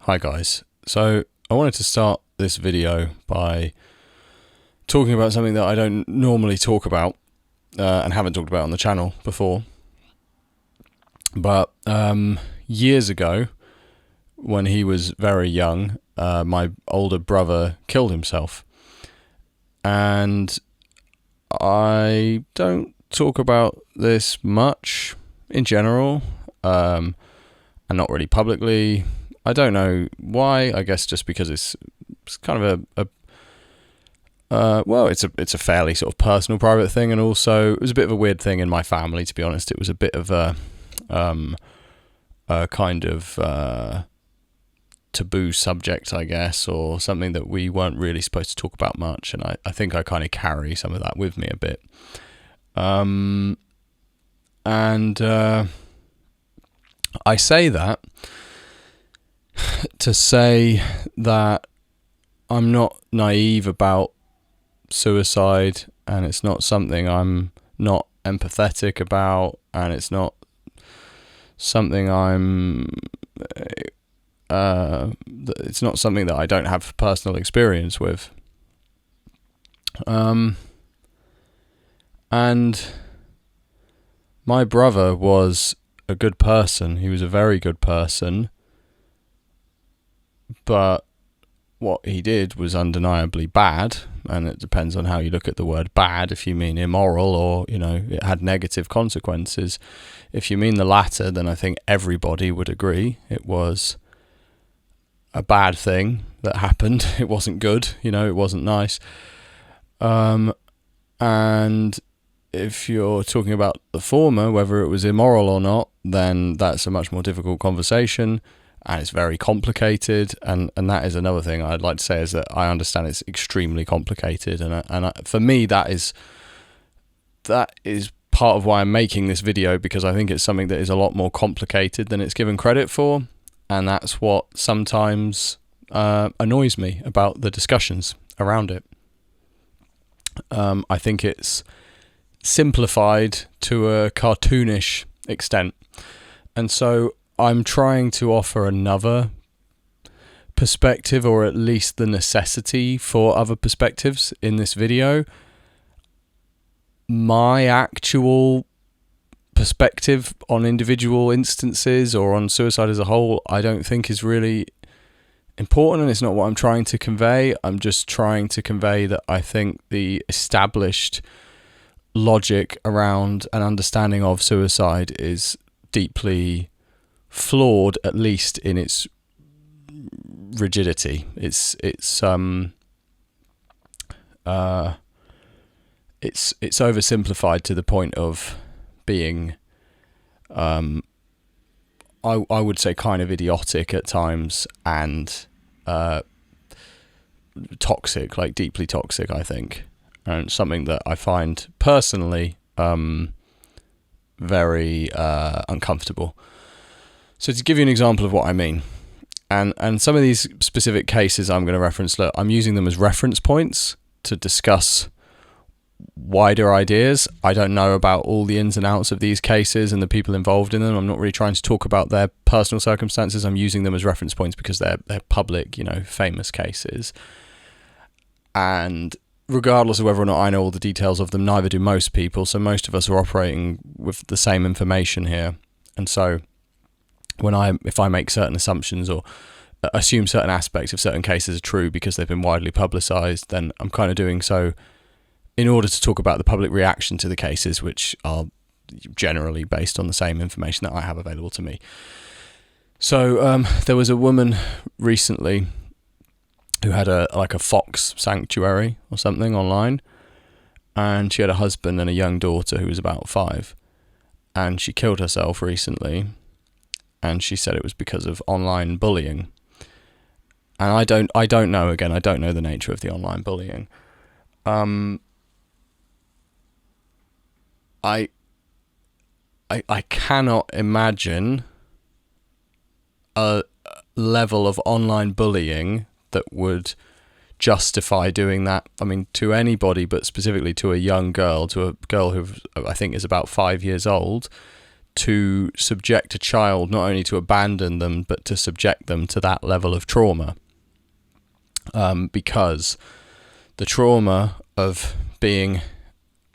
Hi guys. So I wanted to start this video by talking about something that I don't normally talk about and haven't talked about on the channel before. But years ago, when he was very young, my older brother killed himself. And I don't talk about this much in general, and not really publicly. I don't know why. I guess just because it's kind of it's a fairly sort of personal, private thing, and also it was a bit of a weird thing in my family, to be honest. It was a bit of a kind of taboo subject, I guess, or something that we weren't really supposed to talk about much, and I think I kind of carry some of that with me a bit. I say that to say that I'm not naive about suicide, and it's not something I'm not empathetic about, and it's not something it's not something that I don't have personal experience with. And my brother was a good person. He was a very good person. But what he did was undeniably bad, and it depends on how you look at the word bad, if you mean immoral or, it had negative consequences. If you mean the latter, then I think everybody would agree it was a bad thing that happened. It wasn't good, it wasn't nice. And if you're talking about the former, whether it was immoral or not, then that's a much more difficult conversation. And it's very complicated, and that is another thing I'd like to say, is that I understand it's extremely complicated, and for me that is part of why I'm making this video, because I think it's something that is a lot more complicated than it's given credit for, and that's what sometimes annoys me about the discussions around it. I think it's simplified to a cartoonish extent, and so I'm trying to offer another perspective, or at least the necessity for other perspectives in this video. My actual perspective on individual instances or on suicide as a whole, I don't think is really important, and it's not what I'm trying to convey. I'm just trying to convey that I think the established logic around an understanding of suicide is deeply flawed, at least in its rigidity. It's oversimplified to the point of being I would say kind of idiotic at times, and toxic, like deeply toxic, I think, and something that I find personally very uncomfortable. So to give you an example of what I mean, and some of these specific cases I'm going to reference, look, I'm using them as reference points to discuss wider ideas. I don't know about all the ins and outs of these cases and the people involved in them. I'm not really trying to talk about their personal circumstances. I'm using them as reference points because they're public, famous cases. And regardless of whether or not I know all the details of them, neither do most people. So most of us are operating with the same information here. And so if I make certain assumptions or assume certain aspects of certain cases are true because they've been widely publicized, then I'm kind of doing so in order to talk about the public reaction to the cases, which are generally based on the same information that I have available to me. So there was a woman recently who had a fox sanctuary or something online, and she had a husband and a young daughter who was about 5, and she killed herself recently, and she said it was because of online bullying. And I don't know, again, I don't know the nature of the online bullying. I cannot imagine a level of online bullying that would justify doing that. I mean, to anybody, but specifically to a young girl, to a girl who I think is about 5 years old, to subject a child, not only to abandon them, but to subject them to that level of trauma. Because the trauma of being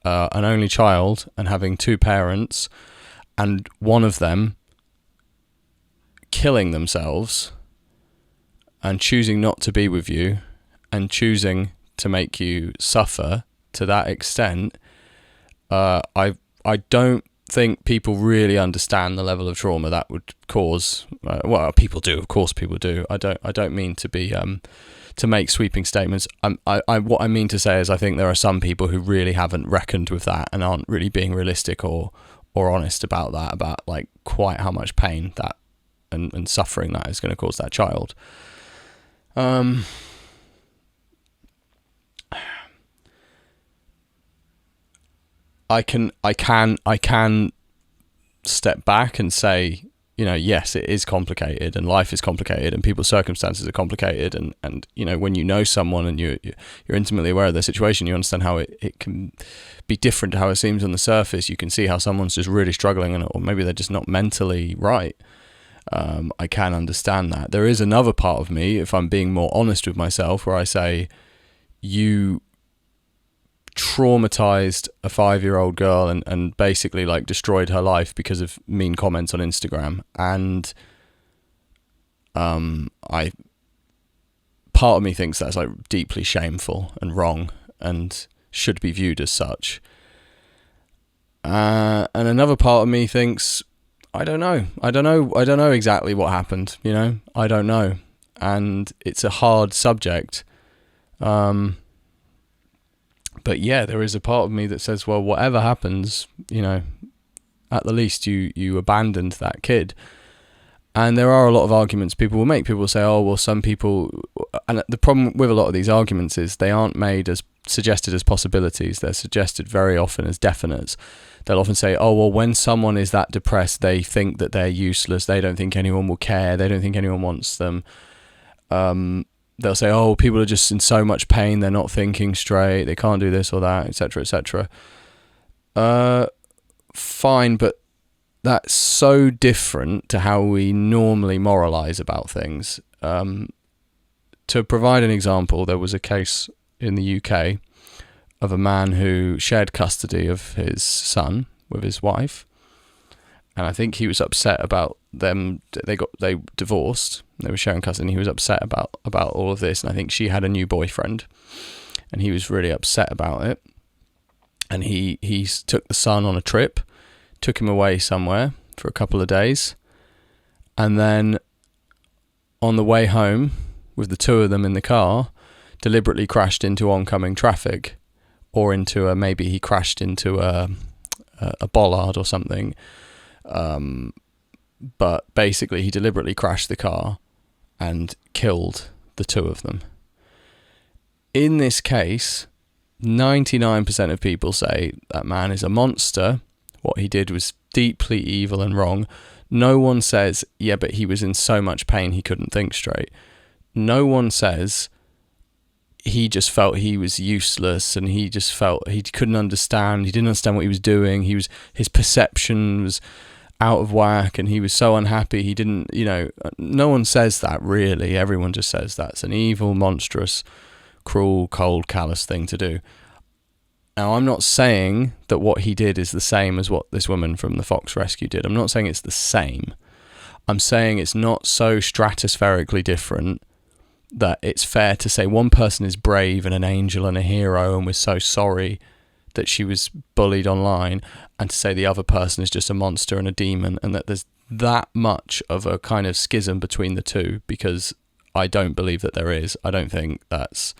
an only child and having two parents, and one of them killing themselves and choosing not to be with you and choosing to make you suffer to that extent, I don't think people really understand the level of trauma that would cause. Well, people do, of course, people do. I don't mean to be to make sweeping statements. What I mean to say is, I think there are some people who really haven't reckoned with that and aren't really being realistic or honest about that, about like quite how much pain that and suffering that is going to cause that child. I can step back and say, you know, yes, it is complicated and life is complicated and people's circumstances are complicated, and you know, when you know someone and you're intimately aware of their situation, you understand how it can be different to how it seems on the surface. You can see how someone's just really struggling, or maybe they're just not mentally right. I can understand that. There is another part of me, if I'm being more honest with myself, where I say, you traumatized a 5-year-old girl and basically like destroyed her life because of mean comments on Instagram, and part of me thinks that's like deeply shameful and wrong and should be viewed as such, and another part of me thinks, I don't know exactly what happened, you know, I don't know, and it's a hard subject. But yeah, there is a part of me that says, well, whatever happens, you know, at the least you abandoned that kid. And there are a lot of arguments people will make. People will say, oh, well, some people... And the problem with a lot of these arguments is they aren't made as suggested as possibilities. They're suggested very often as definites. They'll often say, oh, well, when someone is that depressed, they think that they're useless. They don't think anyone will care. They don't think anyone wants them. They'll say, oh, people are just in so much pain, they're not thinking straight, they can't do this or that, etc., etc. Fine, but that's so different to how we normally moralize about things. To provide an example, there was a case in the UK of a man who shared custody of his son with his wife, and I think he was upset about them. They divorced. They were sharing custody, and he was upset about all of this. And I think she had a new boyfriend, and he was really upset about it. And he took the son on a trip, took him away somewhere for a couple of days, and then on the way home, with the two of them in the car, deliberately crashed into oncoming traffic, or into maybe he crashed into a bollard or something. But basically he deliberately crashed the car and killed the two of them. In this case, 99% of people say that man is a monster. What he did was deeply evil and wrong. No one says, yeah, but he was in so much pain he couldn't think straight. No one says he just felt he was useless and he just felt he couldn't understand. He didn't understand what he was doing. His perception was out of whack and he was so unhappy. He didn't, you know, no one says that really. Everyone just says that's an evil, monstrous, cruel, cold, callous thing to do. Now, I'm not saying that what he did is the same as what this woman from the Fox Rescue did. I'm not saying it's the same. I'm saying it's not so stratospherically different that it's fair to say one person is brave and an angel and a hero and we're so sorry that she was bullied online, and to say the other person is just a monster and a demon, and that there's that much of a kind of schism between the two, because I don't believe that there is. I don't think that's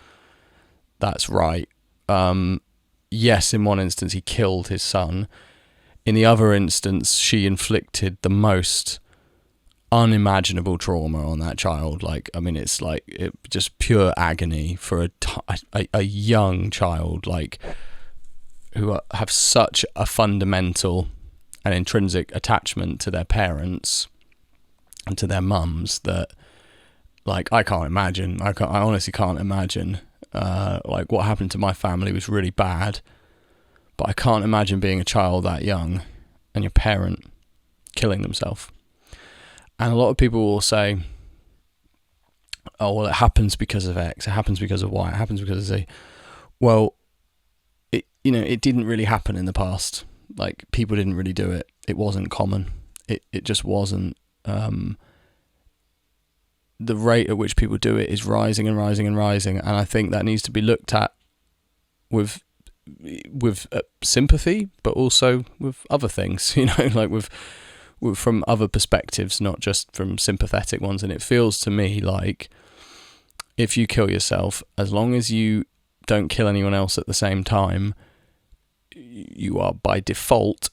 right. Yes, in one instance he killed his son. In the other instance, she inflicted the most unimaginable trauma on that child. Like, I mean, it's like just pure agony for a young child, like, who have such a fundamental and intrinsic attachment to their parents and to their mums that, like, I can't imagine. I honestly can't imagine. Like, what happened to my family was really bad, but I can't imagine being a child that young and your parent killing themselves. And a lot of people will say, oh, well, it happens because of X, it happens because of Y, it happens because of Z. Well, it didn't really happen in the past. Like, people didn't really do it. It wasn't common. It just wasn't. The rate at which people do it is rising and rising and rising, and I think that needs to be looked at with sympathy, but also with other things, like with from other perspectives, not just from sympathetic ones. And it feels to me like if you kill yourself, as long as you don't kill anyone else at the same time, you are by default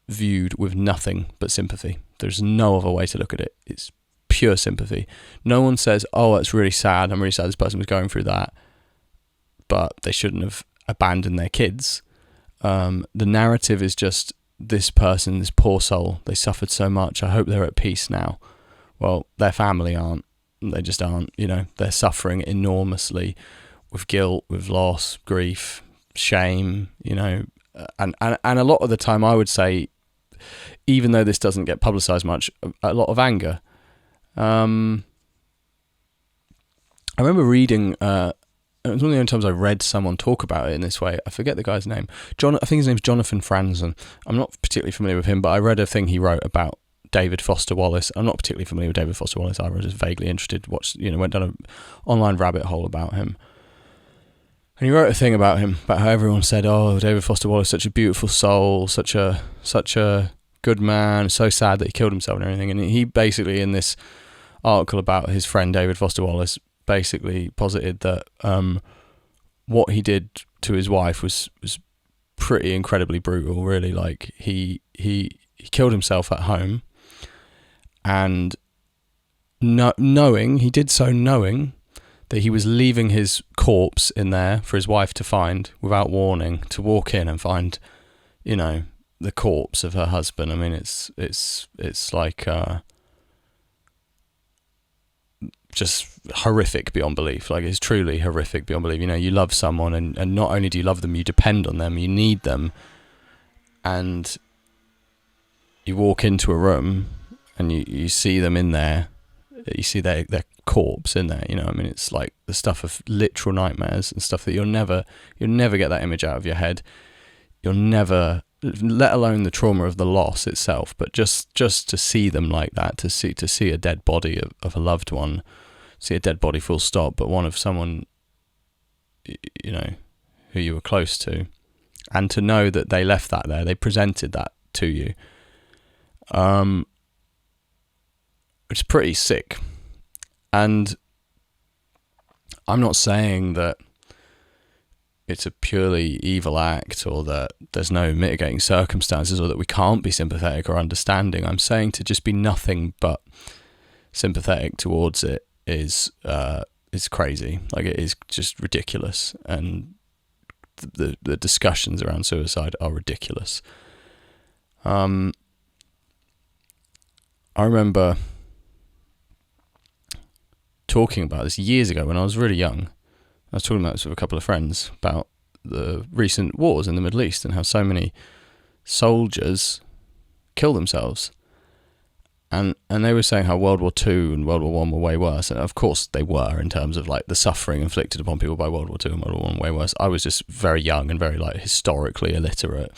viewed with nothing but sympathy. There's no other way to look at it. It's pure sympathy. No one says, oh, that's really sad, I'm really sad this person was going through that, but they shouldn't have abandoned their kids. The narrative is just, this person, this poor soul, they suffered so much, I hope they're at peace now. Well, their family aren't. They just aren't. They're suffering enormously with guilt, with loss, grief, shame, and a lot of the time, I would say, even though this doesn't get publicized much, a lot of anger. I remember reading, it was one of the only times I read someone talk about it in this way. I forget the guy's name. I think his name's Jonathan Franzen. I'm not particularly familiar with him, but I read a thing he wrote about David Foster Wallace. I'm not particularly familiar with David Foster Wallace. I was just vaguely interested, went down an online rabbit hole about him. And he wrote a thing about him, about how everyone said, oh, David Foster Wallace, such a beautiful soul, such a good man, so sad that he killed himself and everything. And he basically, in this article about his friend David Foster Wallace, basically posited that what he did to his wife was pretty incredibly brutal, really. Like, he killed himself at home, and knowing that he was leaving his corpse in there for his wife to find without warning, to walk in and find, the corpse of her husband. I mean, it's like just horrific beyond belief. Like, it's truly horrific beyond belief. You love someone, and not only do you love them, you depend on them, you need them, and you walk into a room and you see them in there, you see their corpse in there, it's like the stuff of literal nightmares and stuff that you'll never get that image out of your head. You'll never, let alone the trauma of the loss itself, but just to see them like that, to see a dead body of a loved one, see a dead body full stop, but one of someone, who you were close to, and to know that they left that there, they presented that to you, it's pretty sick. And I'm not saying that it's a purely evil act, or that there's no mitigating circumstances, or that we can't be sympathetic or understanding. I'm saying to just be nothing but sympathetic towards it is crazy. Like, it is just ridiculous, and the discussions around suicide are ridiculous. I remember talking about this years ago when I was really young. I was talking about this with a couple of friends about the recent wars in the Middle East and how so many soldiers kill themselves. And they were saying how World War II and World War I were way worse. And of course they were, in terms of like the suffering inflicted upon people by World War II and World War I way worse. I was just very young and very like historically illiterate.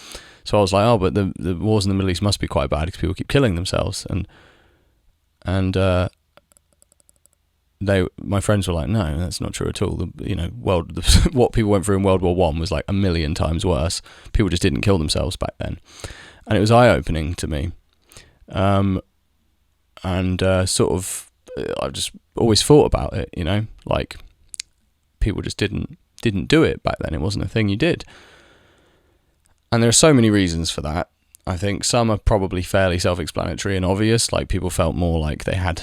So I was like, oh, but the wars in the Middle East must be quite bad because people keep killing themselves. And my friends were like, no, that's not true at all. What people went through in World War I was like 1,000,000 times worse. People just didn't kill themselves back then. And it was eye-opening to me. I've just always thought about it, like people just didn't do it back then. It wasn't a thing you did. And there are so many reasons for that. I think some are probably fairly self-explanatory and obvious, like people felt more like they had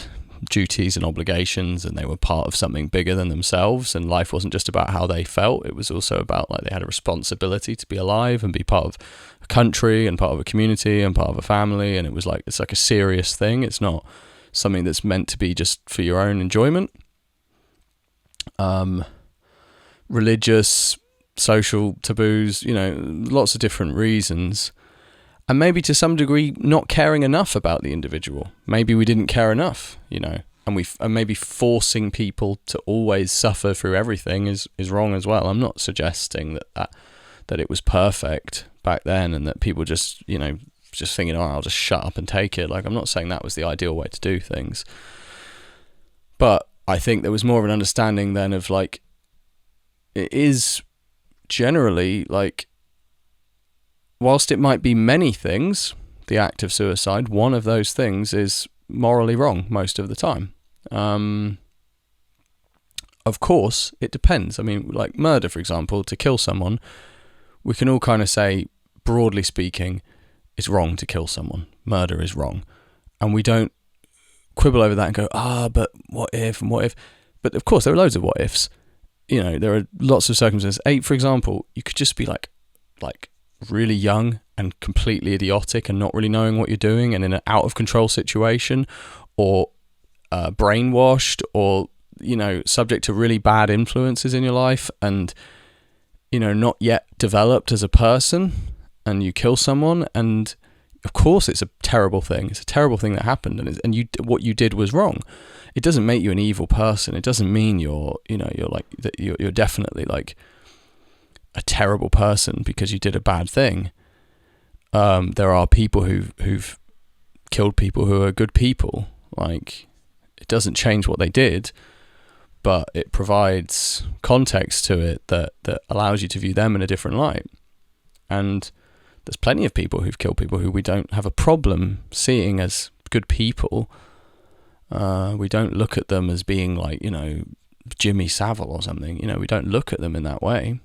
duties and obligations and they were part of something bigger than themselves, and life wasn't just about how they felt, it was also about like they had a responsibility to be alive and be part of a country and part of a community and part of a family, and it's like a serious thing. It's not something that's meant to be just for your own enjoyment. Religious, social taboos, lots of different reasons. And maybe to some degree not caring enough about the individual. Maybe we didn't care enough, and maybe forcing people to always suffer through everything is wrong as well. I'm not suggesting that it was perfect back then and that people just thinking, oh, I'll just shut up and take it. Like, I'm not saying that was the ideal way to do things. But I think there was more of an understanding then of, like, it is generally, like, whilst it might be many things, the act of suicide, one of those things is morally wrong most of the time. Of course, it depends. I mean, like murder, for example, to kill someone, we can all kind of say, broadly speaking, it's wrong to kill someone. Murder is wrong. And we don't quibble over that and go, but what if and what if? But of course, there are loads of what ifs. There are lots of circumstances. For example, you could just be like really young and completely idiotic and not really knowing what you're doing and in an out of control situation, or brainwashed, or subject to really bad influences in your life, and not yet developed as a person, and you kill someone, and of course it's a terrible thing. It's a terrible thing that happened, and what you did was wrong. It doesn't make you an evil person. It doesn't mean you're like that. You're definitely like a terrible person because you did a bad thing. There are people who've killed people who are good people. Like, it doesn't change what they did, but it provides context to it that allows you to view them in a different light. And there's plenty of people who've killed people who we don't have a problem seeing as good people. We don't look at them as being like, Jimmy Savile or something. We don't look at them in that way.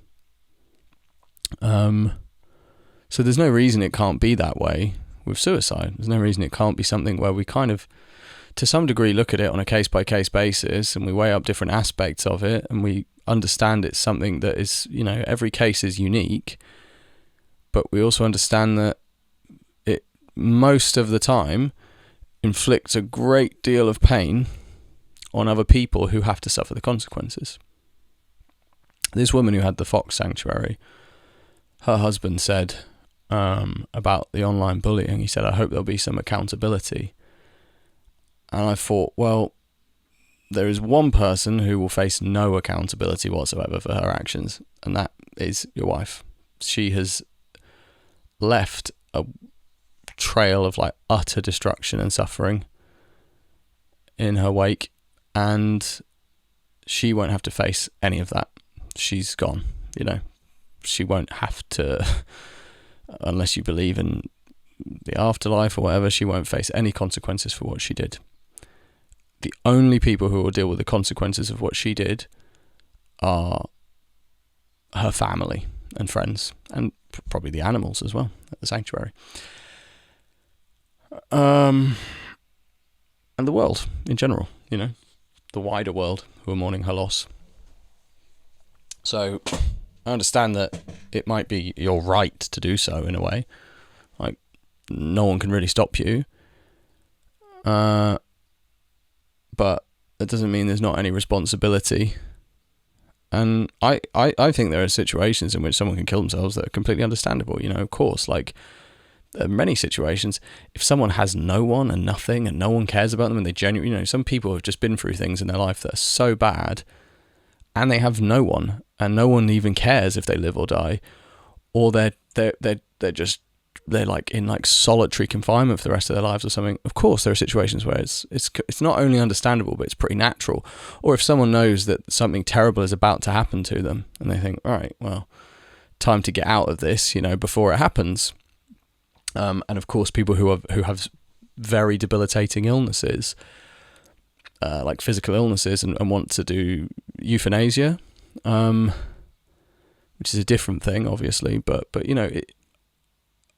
So there's no reason it can't be that way with suicide. There's no reason it can't be something where we kind of, to some degree, look at it on a case-by-case basis, and we weigh up different aspects of it, and we understand it's something that is, every case is unique, but we also understand that it, most of the time, inflicts a great deal of pain on other people who have to suffer the consequences. This woman who had the Fox Sanctuary, her husband said about the online bullying, he said, I hope there'll be some accountability. And I thought, well, there is one person who will face no accountability whatsoever for her actions, and that is your wife. She has left a trail of like utter destruction and suffering in her wake, and she won't have to face any of that. She's gone, she won't have to, unless you believe in the afterlife or whatever, she won't face any consequences for what she did. The only people who will deal with the consequences of what she did are her family and friends, and probably the animals as well at the sanctuary. And the world in general, the wider world who are mourning her loss. So I understand that it might be your right to do so in a way. Like, no one can really stop you. But that doesn't mean there's not any responsibility. And I think there are situations in which someone can kill themselves that are completely understandable. Of course, like, there are many situations. If someone has no one and nothing and no one cares about them, and they genuinely, some people have just been through things in their life that are so bad, and they have no one, and no one even cares if they live or die, or they're like in like solitary confinement for the rest of their lives or something. Of course, there are situations where it's not only understandable, but it's pretty natural. Or if someone knows that something terrible is about to happen to them, and they think, all right, well, time to get out of this, before it happens. And of course, people who have very debilitating illnesses, like physical illnesses, and want to do euthanasia, which is a different thing, obviously. But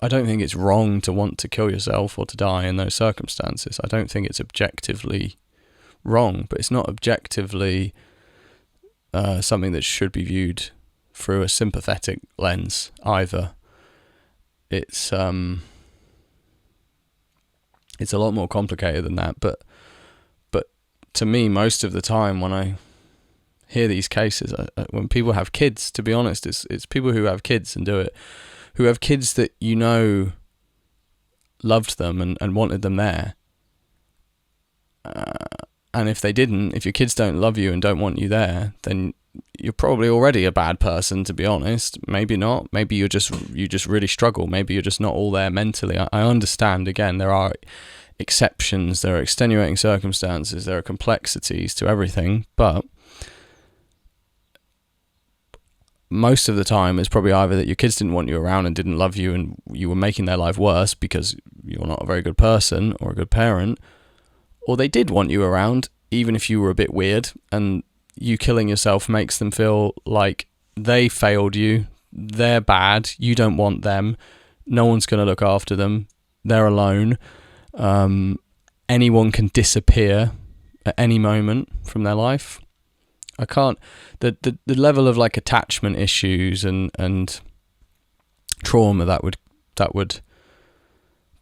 I don't think it's wrong to want to kill yourself or to die in those circumstances. I don't think it's objectively wrong, but it's not objectively something that should be viewed through a sympathetic lens either. It's a lot more complicated than that, but to me, most of the time when I hear these cases, when people have kids, to be honest, it's people who have kids and do it, who have kids that loved them and wanted them there. And if they didn't, if your kids don't love you and don't want you there, then you're probably already a bad person, to be honest. Maybe not. Maybe you just really struggle. Maybe you're just not all there mentally. I understand, again, there are exceptions, there are extenuating circumstances, there are complexities to everything, but most of the time it's probably either that your kids didn't want you around and didn't love you and you were making their life worse because you're not a very good person or a good parent, or they did want you around even if you were a bit weird, and you killing yourself makes them feel like they failed you, they're bad, you don't want them, no one's going to look after them, they're alone. Anyone can disappear at any moment from their life. I can't, the level of like attachment issues and trauma that would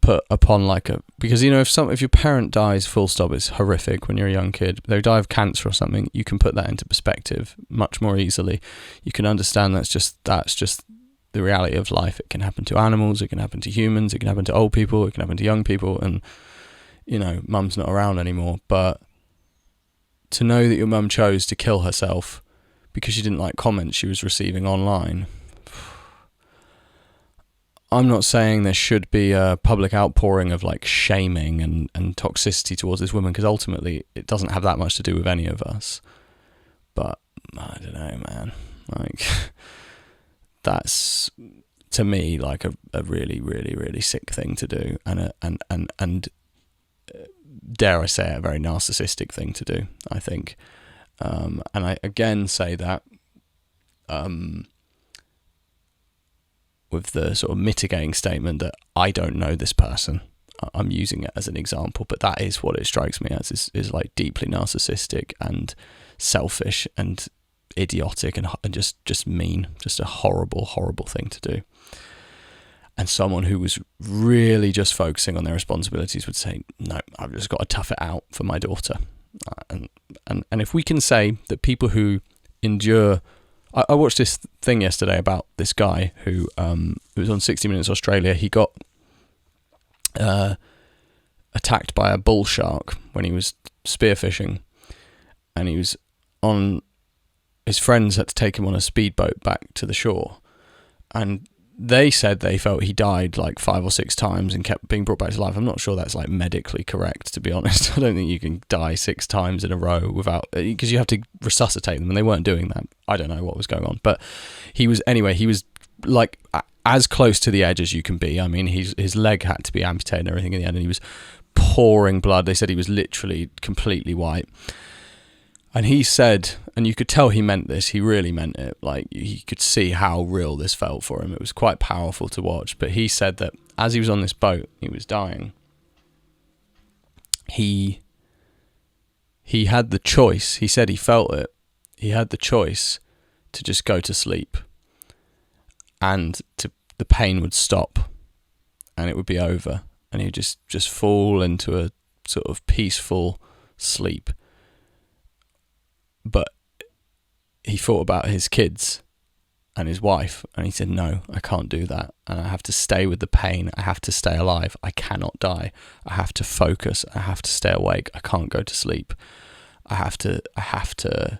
put upon like because you know, if your parent dies, full stop, it's horrific when you're a young kid. They die of cancer or something, you can put that into perspective much more easily. You can understand that's just the reality of life. It can happen to animals, it can happen to humans, it can happen to old people, it can happen to young people, and you know, mum's not around anymore. But to know that your mum chose to kill herself because she didn't like comments she was receiving online, I'm not saying there should be a public outpouring of like shaming and toxicity towards this woman, because ultimately it doesn't have that much to do with any of us. But I don't know, man, like that's, to me, like a really, really, really sick thing to do, and dare I say it, a very narcissistic thing to do, I think. And I again say that with the sort of mitigating statement that I don't know this person. I'm using it as an example, but that is what it strikes me as, is like deeply narcissistic and selfish and idiotic and just mean, just a horrible, horrible thing to do. And someone who was really just focusing on their responsibilities would say, no, I've just got to tough it out for my daughter. And if we can say that people who endure, I watched this thing yesterday about this guy who was on 60 Minutes Australia. He got attacked by a bull shark when he was spearfishing, and he was on, his friends had to take him on a speedboat back to the shore, and they said they felt he died like 5 or 6 times and kept being brought back to life. I'm not sure that's like medically correct, to be honest. I don't think you can die 6 times in a row without, because you have to resuscitate them, and they weren't doing that. I don't know what was going on, but he was like as close to the edge as you can be. I mean, his leg had to be amputated and everything in the end, and he was pouring blood. They said he was literally completely white. And he said, and you could tell he meant this, he really meant it, like you could see how real this felt for him. It was quite powerful to watch. But he said that as he was on this boat, he was dying, he had the choice. He said he felt it. He had the choice to just go to sleep, and the pain would stop and it would be over, and he'd just fall into a sort of peaceful sleep. But he thought about his kids and his wife, and he said, no, I can't do that, and I have to stay with the pain, I have to stay alive, I cannot die, I have to focus, I have to stay awake, I can't go to sleep, I have to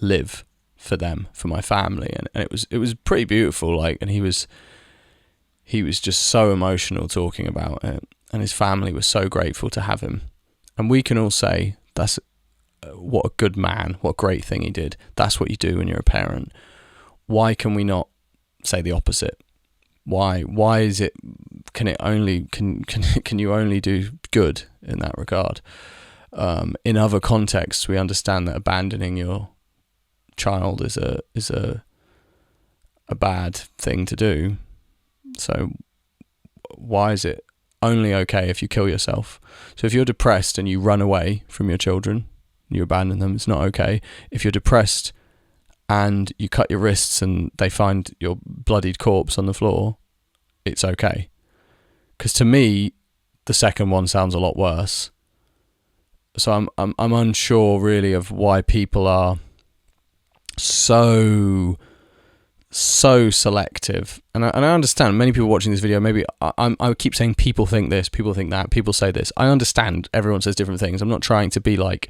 live for them, for my family. And it was pretty beautiful, like, and he was just so emotional talking about it, and his family was so grateful to have him. And we can all say, that's what a good man, what a great thing he did. That's what you do when you're a parent. Why can we not say the opposite? Why is it, can you only do good in that regard? In other contexts, we understand that abandoning your child is a bad thing to do. So why is it only okay if you kill yourself? So if you're depressed and you run away from your children, you abandon them, it's not okay. If you're depressed and you cut your wrists and they find your bloodied corpse on the floor, it's okay. Because to me, the second one sounds a lot worse. So I'm unsure really of why people are so so selective, and I understand many people watching this video. Maybe I keep saying people think this, people think that, people say this. I understand everyone says different things. I'm not trying to be like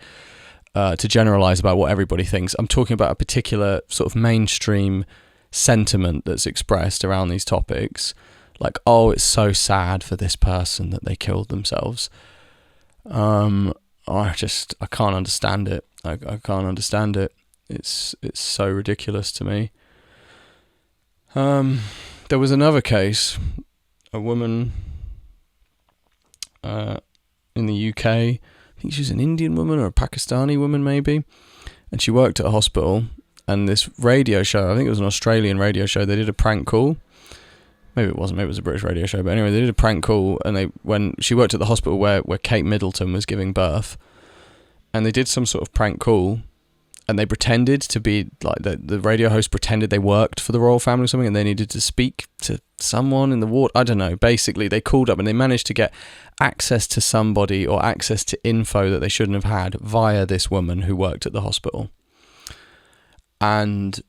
to generalize about what everybody thinks. I'm talking about a particular sort of mainstream sentiment that's expressed around these topics, like, oh, it's so sad for this person that they killed themselves. I can't understand it. I can't understand it. It's so ridiculous to me. There was another case, a woman in the UK, I think she was an Indian woman or a Pakistani woman maybe, and she worked at a hospital, and this radio show, I think it was an Australian radio show, they did a prank call. Maybe it wasn't, maybe it was a British radio show, but anyway, they did a prank call, and when she worked at the hospital where Kate Middleton was giving birth, and they did some sort of prank call, and they pretended to be, like, the radio host pretended they worked for the royal family or something, and they needed to speak to someone in the ward. I don't know. Basically, they called up and they managed to get access to somebody or access to info that they shouldn't have had via this woman who worked at the hospital. And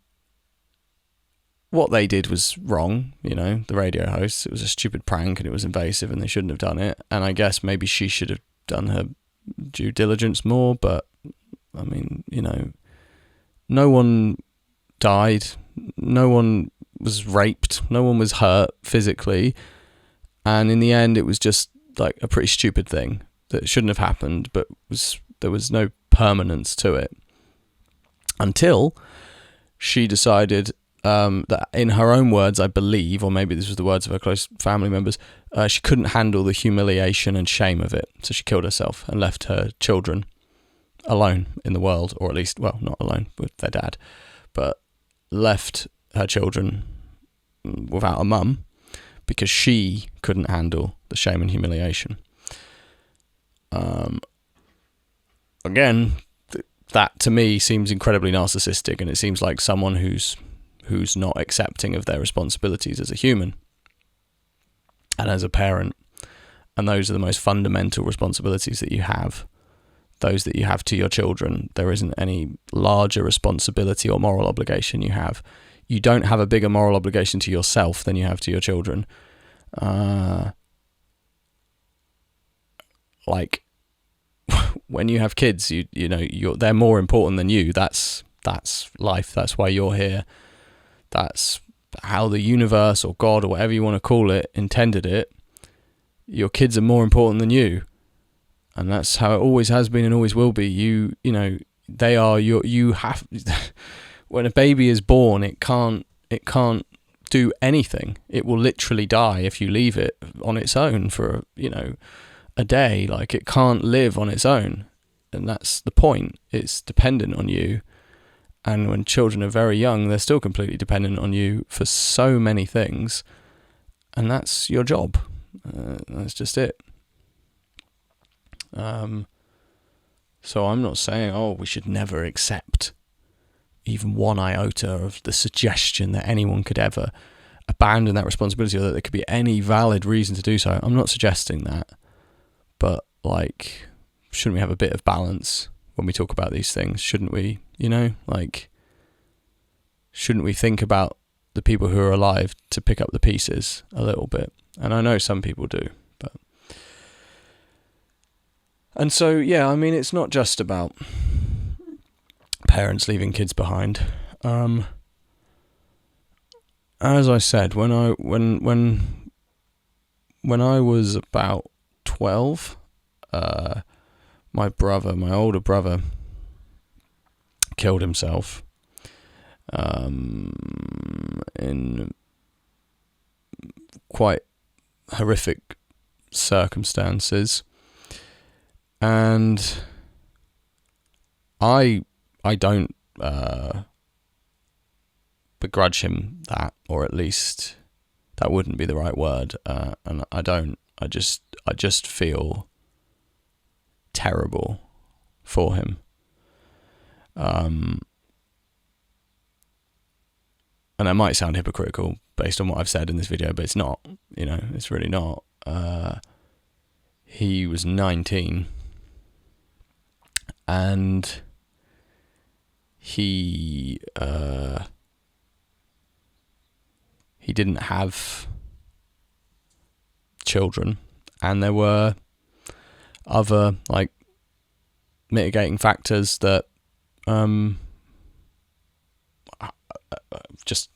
what they did was wrong, the radio host. It was a stupid prank and it was invasive and they shouldn't have done it. And I guess maybe she should have done her due diligence more, but, I mean, no one died, no one was raped, no one was hurt physically, and in the end it was just like a pretty stupid thing that shouldn't have happened, but there was no permanence to it until she decided that, in her own words, I believe, or maybe this was the words of her close family members, she couldn't handle the humiliation and shame of it, so she killed herself and left her children alone in the world, or at least, well, not alone with their dad, but left her children without a mum because she couldn't handle the shame and humiliation. Again, that to me seems incredibly narcissistic, and it seems like someone who's not accepting of their responsibilities as a human and as a parent, and those are the most fundamental responsibilities that you have. Those that you have to your children. There isn't any larger responsibility or moral obligation you have. You don't have a bigger moral obligation to yourself than you have to your children. Like, when you have kids, they're more important than you. That's life. That's why you're here. That's how the universe or God or whatever you want to call it intended it. Your kids are more important than you. And that's how it always has been and always will be. They are you have. When a baby is born, it can't do anything. It will literally die if you leave it on its own for a day. Like, it can't live on its own, and that's the point. It's dependent on you. And when children are very young, they're still completely dependent on you for so many things, and that's your job. That's just it. So I'm not saying, we should never accept even one iota of the suggestion that anyone could ever abandon that responsibility, or that there could be any valid reason to do so. I'm not suggesting that, but shouldn't we have a bit of balance when we talk about these things? Shouldn't we, shouldn't we think about the people who are alive to pick up the pieces a little bit? And I know some people do. And so, yeah, I mean, it's not just about parents leaving kids behind. As I said, when I was about 12, my older brother, killed himself in quite horrific circumstances. And I don't begrudge him that, or at least that wouldn't be the right word. And I just feel terrible for him. And that might sound hypocritical based on what I've said in this video, but it's not. It's really not. He was 19. And he didn't have children, and there were other like mitigating factors that just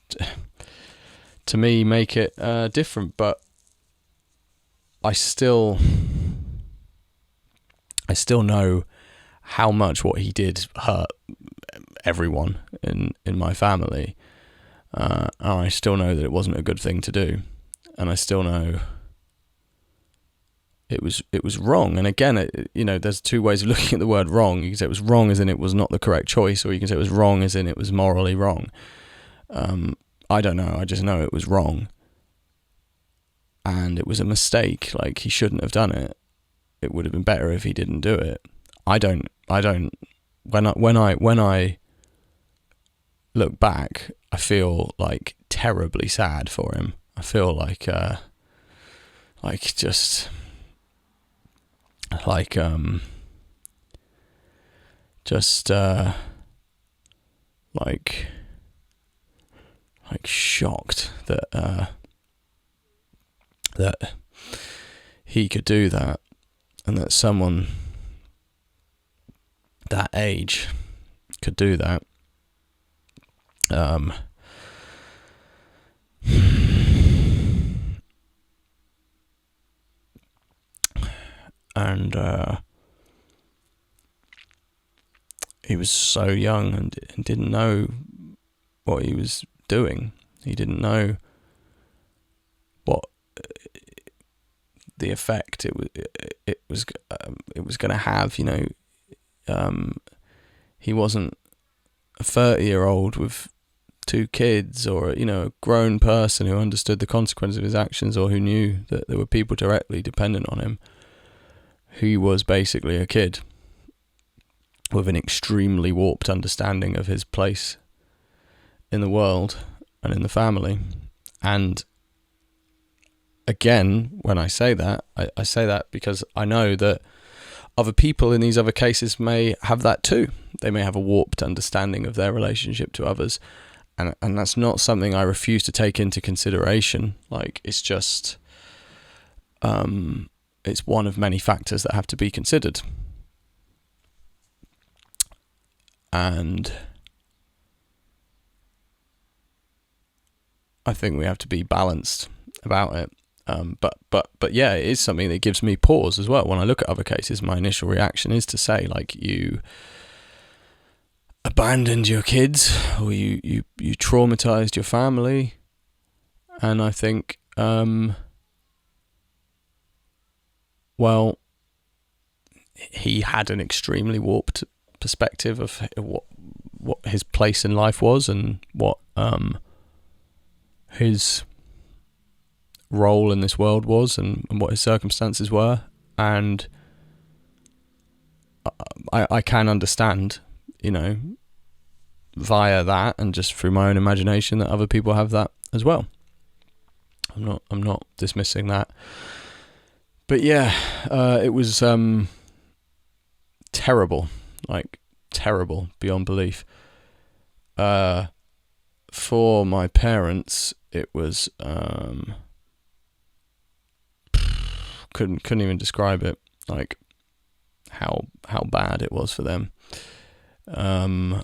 to me make it different. But I still know how much what he did hurt everyone in my family, and I still know that it wasn't a good thing to do, and I still know it was wrong. And again, there's two ways of looking at the word wrong. You can say it was wrong as in it was not the correct choice, or you can say it was wrong as in it was morally wrong. I don't know. I just know it was wrong, and it was a mistake. Like, he shouldn't have done it. It would have been better if he didn't do it. I don't. When I look back, I feel like terribly sad for him. I feel like shocked that that he could do that, and that someone that age could do that. And he was so young and didn't know what he was doing. He didn't know what the effect it was going to have. He wasn't a 30-year-old with 2 kids, or a grown person who understood the consequences of his actions, or who knew that there were people directly dependent on him. He was basically a kid with an extremely warped understanding of his place in the world and in the family. And again, when I say that, I say that because I know that other people in these other cases may have that too. They may have a warped understanding of their relationship to others, and that's not something I refuse to take into consideration. Like, it's just it's one of many factors that have to be considered. And I think we have to be balanced about it. But yeah, it is something that gives me pause as well. When I look at other cases, my initial reaction is to say, like, you abandoned your kids, or you traumatized your family. And I think, well, he had an extremely warped perspective of what his place in life was, and what his role in this world was, and what his circumstances were. And I can understand, via that and just through my own imagination, that other people have that as well. I'm not dismissing that. But yeah, it was terrible, like terrible beyond belief. For my parents, it was couldn't even describe it, like how bad it was for them. I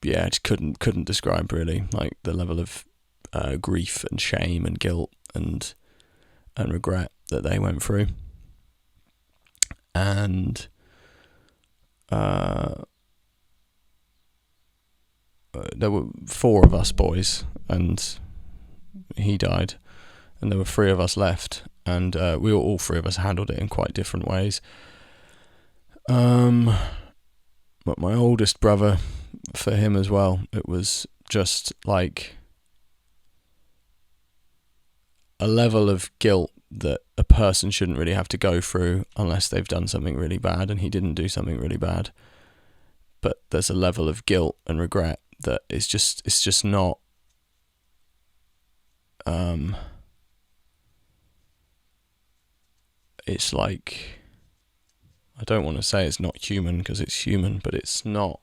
just couldn't describe really, like, the level of grief and shame and guilt and regret that they went through. And there were 4 of us boys, and he died, and there were 3 of us left, and all 3 of us handled it in quite different ways. But my oldest brother, for him as well, it was just like a level of guilt that a person shouldn't really have to go through unless they've done something really bad, and he didn't do something really bad. But there's a level of guilt and regret that it's just not it's like, I don't want to say it's not human, because it's human, but it's not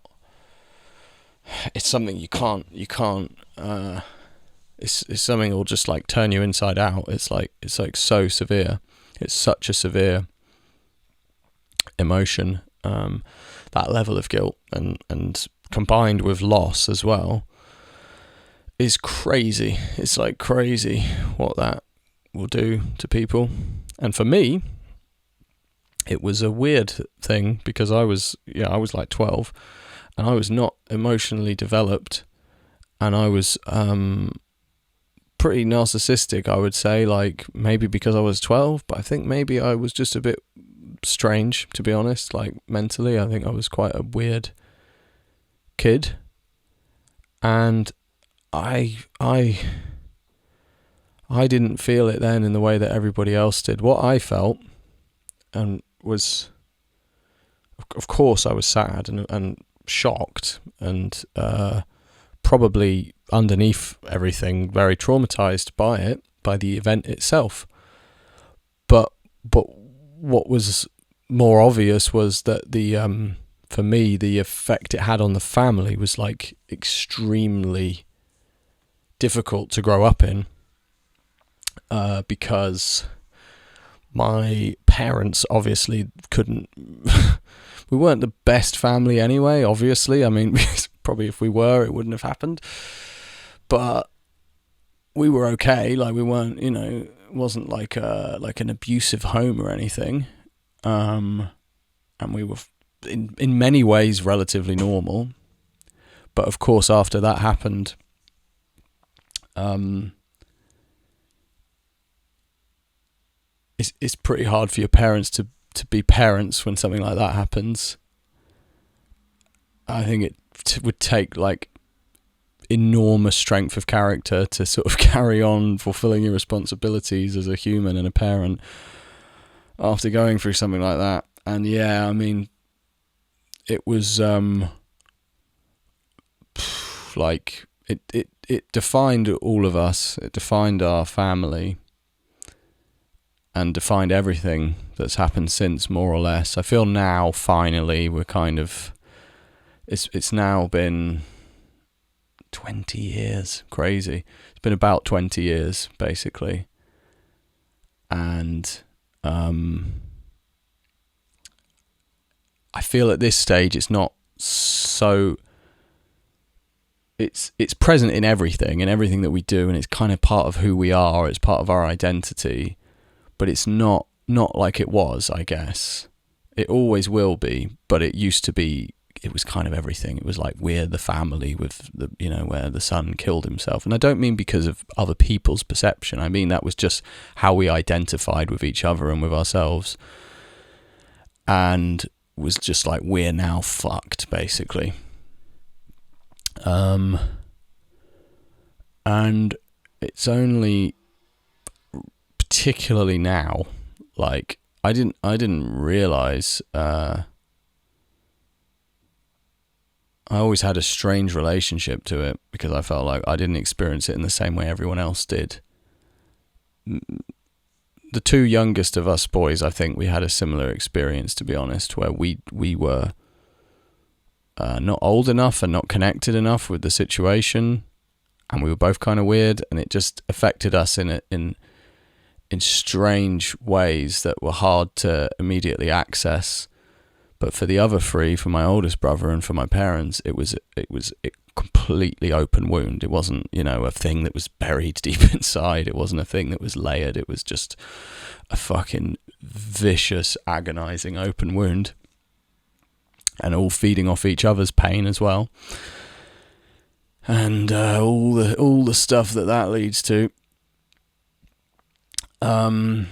it's something you can't it's something that'll just like turn you inside out. It's like so severe. It's such a severe emotion, that level of guilt, and combined with loss as well, is crazy. It's like crazy what that will do to people. And for me, it was a weird thing because I was like 12 and I was not emotionally developed, and I was pretty narcissistic, I would say, like maybe because I was 12, but I think maybe I was just a bit strange, to be honest. Like mentally, I think I was quite a weird kid, and I didn't feel it then in the way that everybody else did. What I felt, and was, of course, I was sad and shocked, and probably underneath everything very traumatized by the event itself. But what was more obvious was that for me, the effect it had on the family was like extremely difficult to grow up in, because my parents obviously couldn't we weren't the best family anyway, obviously. I mean, probably if we were, it wouldn't have happened, but we were okay. Like, we weren't, it wasn't like an abusive home or anything, and we were in many ways relatively normal. But of course, after that happened, it's pretty hard for your parents to be parents when something like that happens. I think it would take like enormous strength of character to sort of carry on fulfilling your responsibilities as a human and a parent after going through something like that. And yeah, I mean, it was like it defined all of us. It defined our family and defined everything that's happened since, more or less. I feel now finally we're kind of, it's now been 20 years. Crazy. It's been about 20 years basically. And I feel at this stage it's not so, it's present in everything that we do, and it's kind of part of who we are. It's part of our identity, but it's not like it was, I guess. It always will be, but it used to be, it was kind of everything. It was like we're the family with the, where the son killed himself. And I don't mean because of other people's perception. I mean that was just how we identified with each other and with ourselves. And was just like, we're now fucked, basically. And it's only particularly now, like I didn't realize, I always had a strange relationship to it because I felt like I didn't experience it in the same way everyone else did. The two youngest of us boys, I think we had a similar experience, to be honest, where we were not old enough and not connected enough with the situation, and we were both kind of weird, and it just affected us in strange ways that were hard to immediately access. But for the other three, for my oldest brother and for my parents, it was a completely open wound. It wasn't, a thing that was buried deep inside. It wasn't a thing that was layered. It was just a fucking vicious, agonizing open wound, and all feeding off each other's pain as well. And all the stuff that leads to. And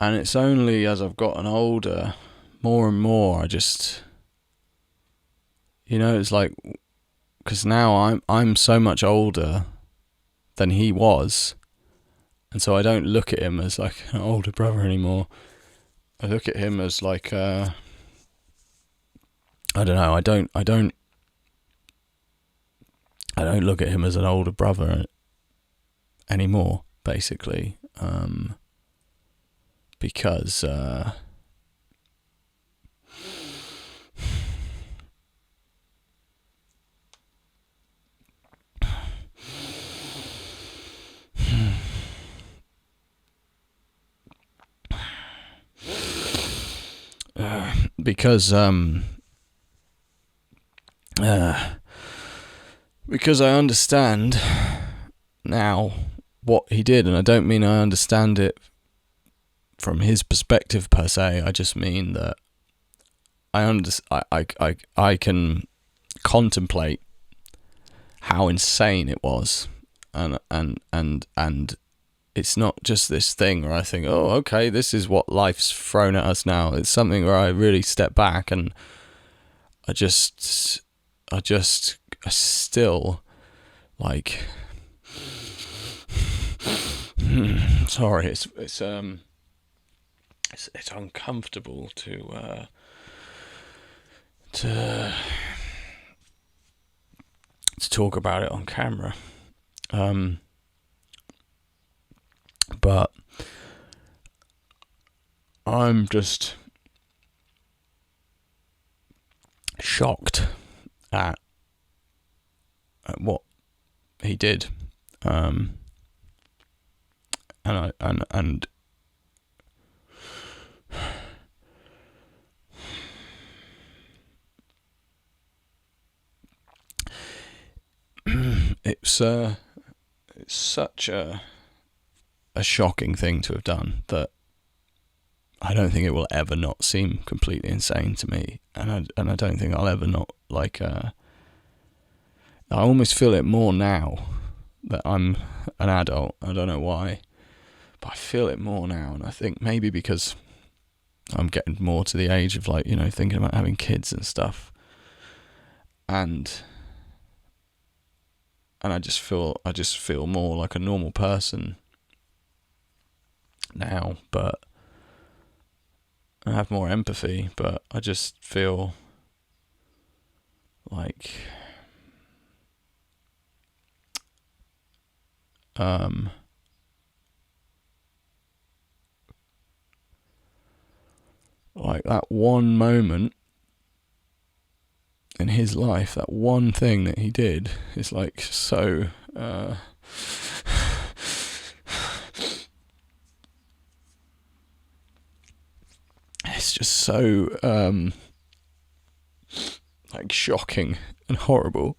it's only as I've gotten older, more and more, I just, it's like, because now I'm so much older than he was, and so I don't look at him as like an older brother anymore. I look at him as like, I don't know, I don't look at him as an older brother anymore, basically, because because I understand now what he did, and I don't mean I understand it from his perspective per se. I just mean that I can contemplate how insane it was, and it's not just this thing where I think, oh, okay, this is what life's thrown at us now. It's something where I really step back and I still, like, sorry, it's uncomfortable to talk about it on camera, but I'm just shocked at what he did, and it's such a shocking thing to have done that I don't think it will ever not seem completely insane to me, and I don't think I'll ever not, like, I almost feel it more now that I'm an adult. I don't know why, but I feel it more now, and I think maybe because I'm getting more to the age of, like, you know, thinking about having kids and stuff, and I just feel more like a normal person now, but I have more empathy, but I just feel like that one moment in his life, that one thing that he did is like so it's just so like shocking and horrible.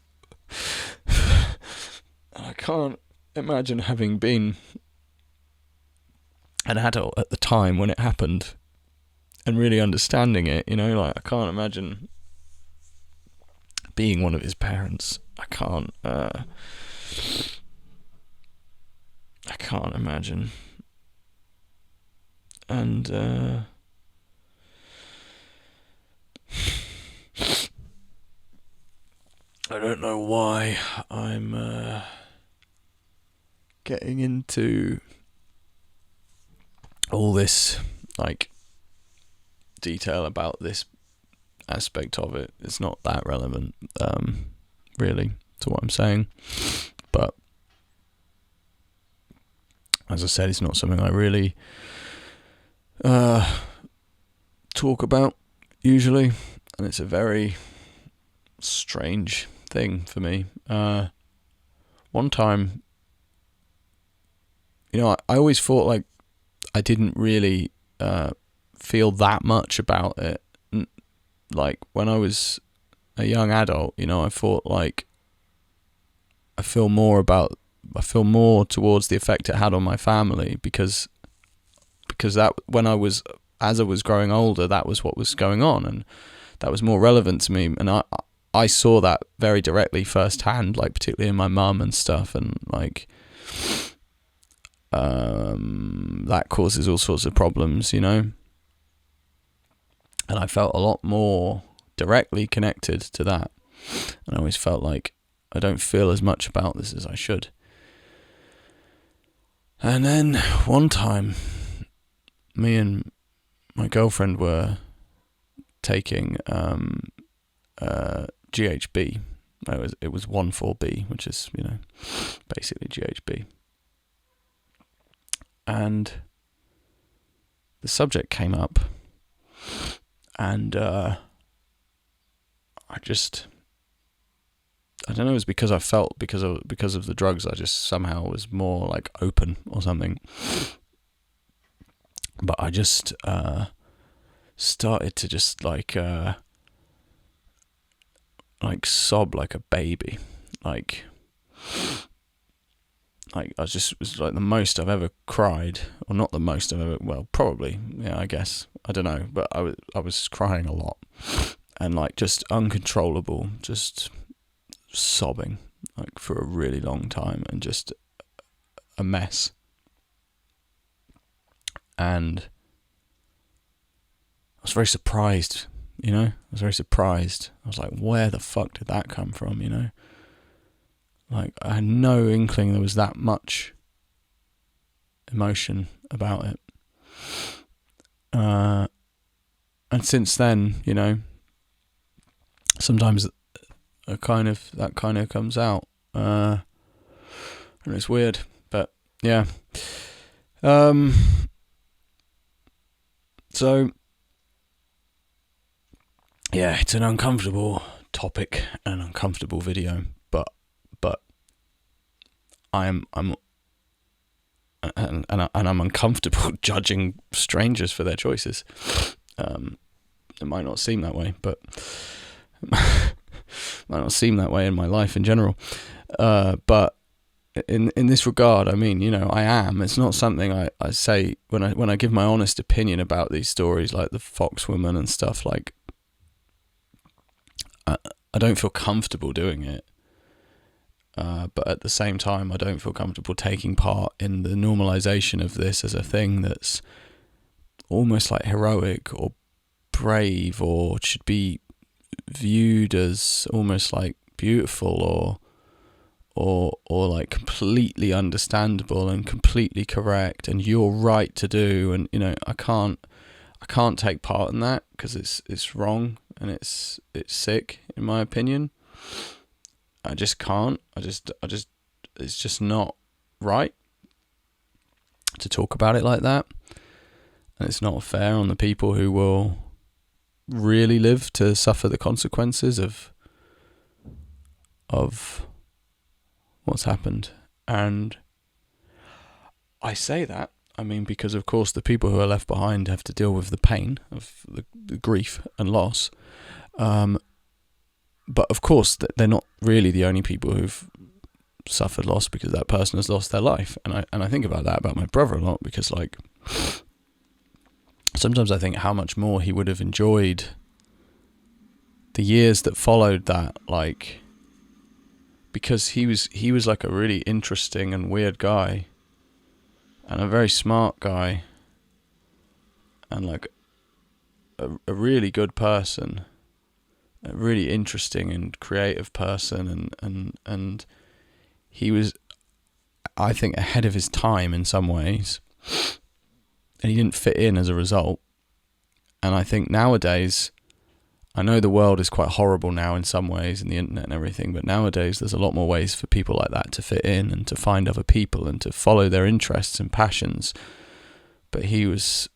I can't imagine having been an adult at the time when it happened and really understanding it, you know, like I can't imagine being one of his parents. I can't imagine. And I don't know why I'm getting into all this, like, detail about this aspect of it. It's not that relevant, really, to what I'm saying. But as I said, it's not something I really talk about usually, and it's a very strange thing for me. One time, you know, I always thought like I didn't really feel that much about it. Like when I was a young adult, you know, I thought like I feel more towards the effect it had on my family because that as I was growing older, that was what was going on, and that was more relevant to me, and I saw that very directly firsthand, like particularly in my mum and stuff, and like that causes all sorts of problems, you know. And I felt a lot more directly connected to that. And I always felt like I don't feel as much about this as I should. And then one time, me and my girlfriend were taking GHB. It was 1,4-B, which is, you know, basically GHB. And the subject came up, and I don't know, it was because I felt because of the drugs, I just somehow was more like open or something. But I just started to just like sob like a baby, like I was like the most I've ever cried, or not the most I've ever, well, probably, yeah, I guess, I don't know, but I was crying a lot, and like just uncontrollable, just sobbing like for a really long time, and just a mess. And I was very surprised, I was very surprised. I was like, where the fuck did that come from, Like, I had no inkling there was that much emotion about it. And since then, sometimes that kind of comes out. And it's weird, but yeah. So, yeah, it's an uncomfortable topic, an uncomfortable video, but I'm uncomfortable judging strangers for their choices. It might not seem that way, but it might not seem that way in my life in general. But in this regard, I mean, I am. It's not something I say when I give my honest opinion about these stories, like the Fox woman and stuff. Like, I don't feel comfortable doing it. But at the same time, I don't feel comfortable taking part in the normalization of this as a thing that's almost like heroic or brave, or should be viewed as almost like beautiful or like completely understandable and completely correct and you're right to do. And I can't take part in that because it's wrong and it's sick in my opinion. I just can't. I just it's just not right to talk about it like that. And it's not fair on the people who will really live to suffer the consequences of what's happened. And I say that, because of course the people who are left behind have to deal with the pain of the grief and loss. But of course, they're not really the only people who've suffered loss, because that person has lost their life. And I think about that about my brother a lot, because like sometimes I think how much more he would have enjoyed the years that followed that, like, because he was like a really interesting and weird guy, and a very smart guy, and like a really good person. A really interesting and creative person, and he was, I think, ahead of his time in some ways, and he didn't fit in as a result. And I think nowadays, I know the world is quite horrible now in some ways, and the internet and everything, but nowadays there's a lot more ways for people like that to fit in and to find other people and to follow their interests and passions. But he was,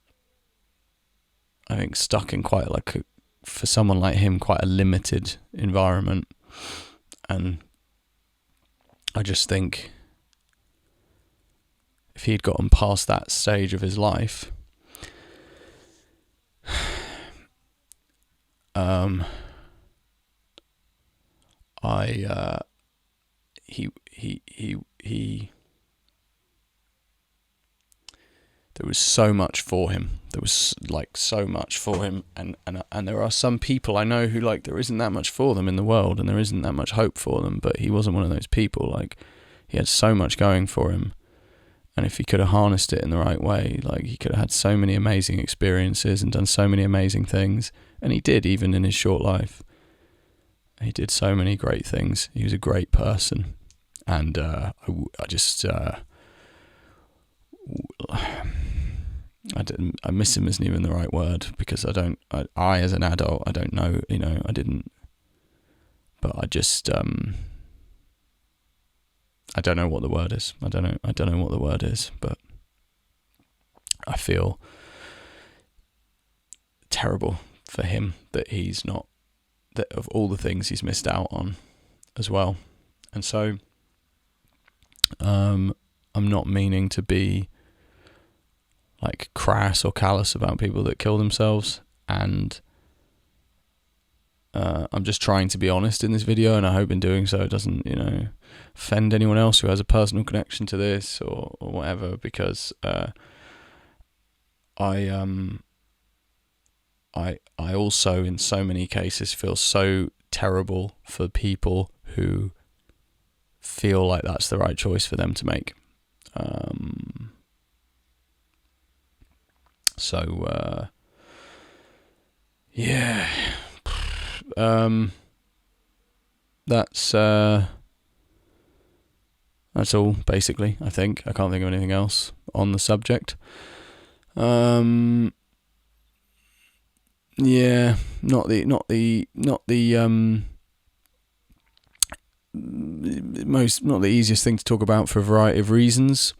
I think, stuck in quite like for someone like him, quite a limited environment. And I just think if he'd gotten past that stage of his life, there was so much for him. There was like so much for him, and there are some people I know who, like, there isn't that much for them in the world, and there isn't that much hope for them. But he wasn't one of those people. Like, he had so much going for him, and if he could have harnessed it in the right way, like, he could have had so many amazing experiences and done so many amazing things. And he did, even in his short life. He did so many great things. He was a great person, and I miss him isn't even the right word, because I as an adult, I don't know, I didn't, but I just, I don't know what the word is. I don't know what the word is, but I feel terrible for him that he's not, that of all the things he's missed out on as well. And so, I'm not meaning to be like crass or callous about people that kill themselves. and I'm just trying to be honest in this video, and I hope in doing so it doesn't, offend anyone else who has a personal connection to this or whatever, because I also in so many cases feel so terrible for people who feel like that's the right choice for them to make. Yeah. That's all basically. I think I can't think of anything else on the subject. Yeah, not the easiest thing to talk about for a variety of reasons.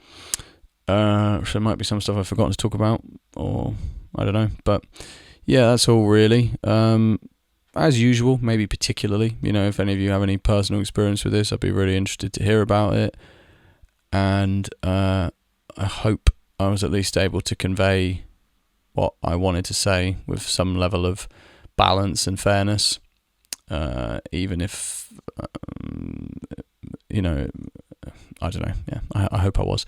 So there might be some stuff I've forgotten to talk about, or I don't know. But yeah, that's all really. As usual, maybe particularly, if any of you have any personal experience with this, I'd be really interested to hear about it. And I hope I was at least able to convey what I wanted to say with some level of balance and fairness, even if, I don't know. Yeah, I hope I was.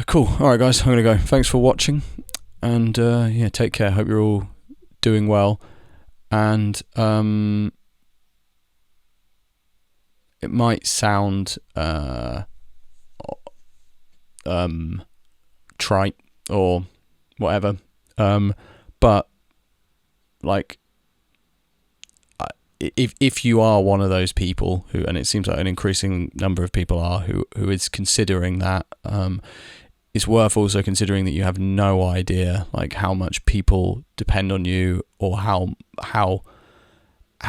Cool. All right, guys, I'm going to go. Thanks for watching. And take care. Hope you're all doing well. And it might sound trite or whatever, but like, if you are one of those people who, and it seems like an increasing number of people are, who is considering that, it's worth also considering that you have no idea like how much people depend on you, or how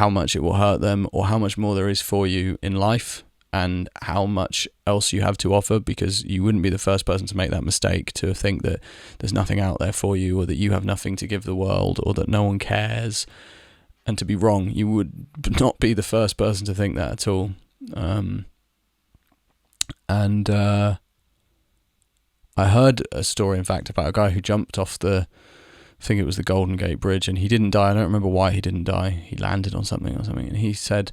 much it will hurt them, or how much more there is for you in life, and how much else you have to offer, because you wouldn't be the first person to make that mistake, to think that there's nothing out there for you, or that you have nothing to give the world, or that no one cares. And to be wrong, you would not be the first person to think that at all. I heard a story, in fact, about a guy who jumped off I think it was the Golden Gate Bridge, and he didn't die. I don't remember why he didn't die. He landed on something or something, and he said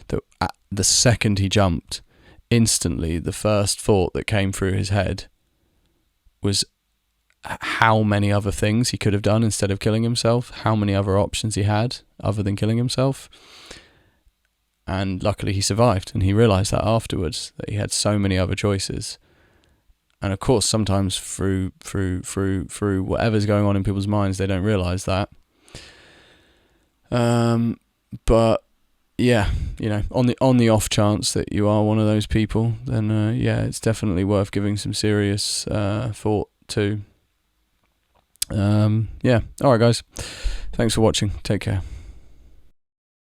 that at the second he jumped, instantly the first thought that came through his head was how many other things he could have done instead of killing himself, how many other options he had other than killing himself. And luckily he survived, and he realised that afterwards, that he had so many other choices. And of course, sometimes through whatever's going on in people's minds, they don't realise that. But yeah, on the off chance that you are one of those people, then it's definitely worth giving some serious thought to. All right, guys. Thanks for watching. Take care.